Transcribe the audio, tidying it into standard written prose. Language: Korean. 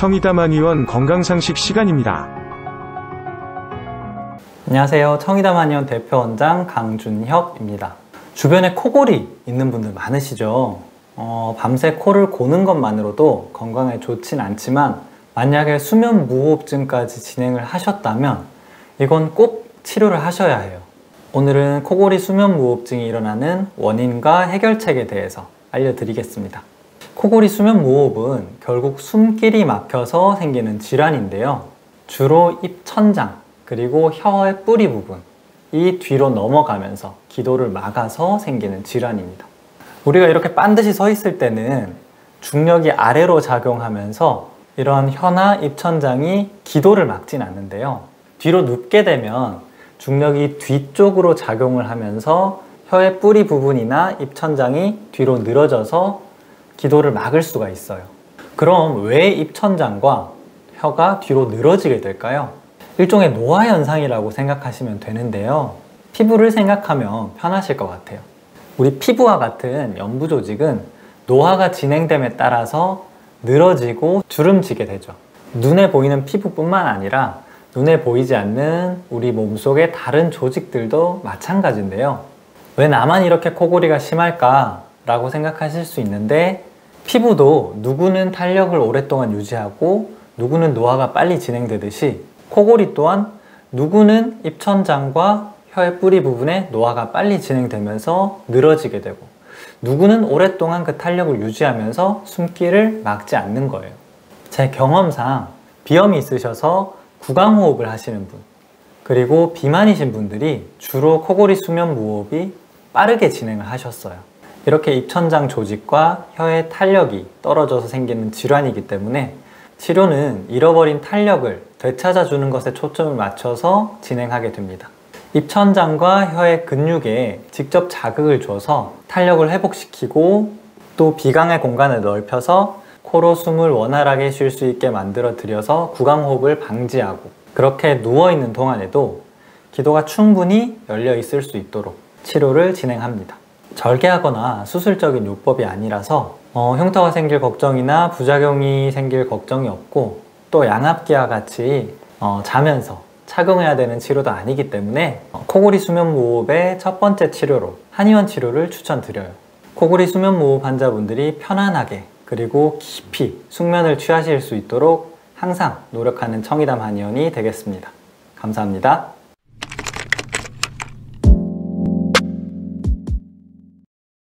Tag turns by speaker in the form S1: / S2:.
S1: 청이담 한의원 건강상식 시간입니다.
S2: 안녕하세요. 청이담 한의원 대표원장 강준혁입니다. 주변에 코골이 있는 분들 많으시죠? 밤새 코를 고는 것만으로도 건강에 좋진 않지만 만약에 수면무호흡증까지 진행을 하셨다면 이건 꼭 치료를 하셔야 해요. 오늘은 코골이 수면무호흡증이 일어나는 원인과 해결책에 대해서 알려드리겠습니다. 코골이 수면무호흡은 결국 숨길이 막혀서 생기는 질환인데요. 주로 입천장 그리고 혀의 뿌리 부분, 이 뒤로 넘어가면서 기도를 막아서 생기는 질환입니다. 우리가 이렇게 반드시 서 있을 때는 중력이 아래로 작용하면서 이런 혀나 입천장이 기도를 막진 않는데요. 뒤로 눕게 되면 중력이 뒤쪽으로 작용을 하면서 혀의 뿌리 부분이나 입천장이 뒤로 늘어져서 기도를 막을 수가 있어요. 그럼 왜 입천장과 혀가 뒤로 늘어지게 될까요? 일종의 노화 현상이라고 생각하시면 되는데요. 피부를 생각하면 편하실 것 같아요. 우리 피부와 같은 연부 조직은 노화가 진행됨에 따라서 늘어지고 주름지게 되죠. 눈에 보이는 피부뿐만 아니라 눈에 보이지 않는 우리 몸속의 다른 조직들도 마찬가지인데요. 왜 나만 이렇게 코골이가 심할까? 라고 생각하실 수 있는데 피부도 누구는 탄력을 오랫동안 유지하고 누구는 노화가 빨리 진행되듯이 코골이 또한 누구는 입천장과 혀의 뿌리 부분에 노화가 빨리 진행되면서 늘어지게 되고 누구는 오랫동안 그 탄력을 유지하면서 숨기를 막지 않는 거예요. 제 경험상 비염이 있으셔서 구강호흡을 하시는 분 그리고 비만이신 분들이 주로 코골이 수면무호흡이 빠르게 진행을 하셨어요. 이렇게 입천장 조직과 혀의 탄력이 떨어져서 생기는 질환이기 때문에 치료는 잃어버린 탄력을 되찾아주는 것에 초점을 맞춰서 진행하게 됩니다. 입천장과 혀의 근육에 직접 자극을 줘서 탄력을 회복시키고 또 비강의 공간을 넓혀서 코로 숨을 원활하게 쉴 수 있게 만들어 드려서 구강호흡을 방지하고 그렇게 누워있는 동안에도 기도가 충분히 열려 있을 수 있도록 치료를 진행합니다. 절개하거나 수술적인 요법이 아니라서 흉터가 생길 걱정이나 부작용이 생길 걱정이 없고 또 양압기와 같이 자면서 착용해야 되는 치료도 아니기 때문에 코골이 수면무호흡의 첫 번째 치료로 한의원 치료를 추천드려요. 코골이 수면무호흡 환자분들이 편안하게 그리고 깊이 숙면을 취하실 수 있도록 항상 노력하는 청이담 한의원이 되겠습니다. 감사합니다.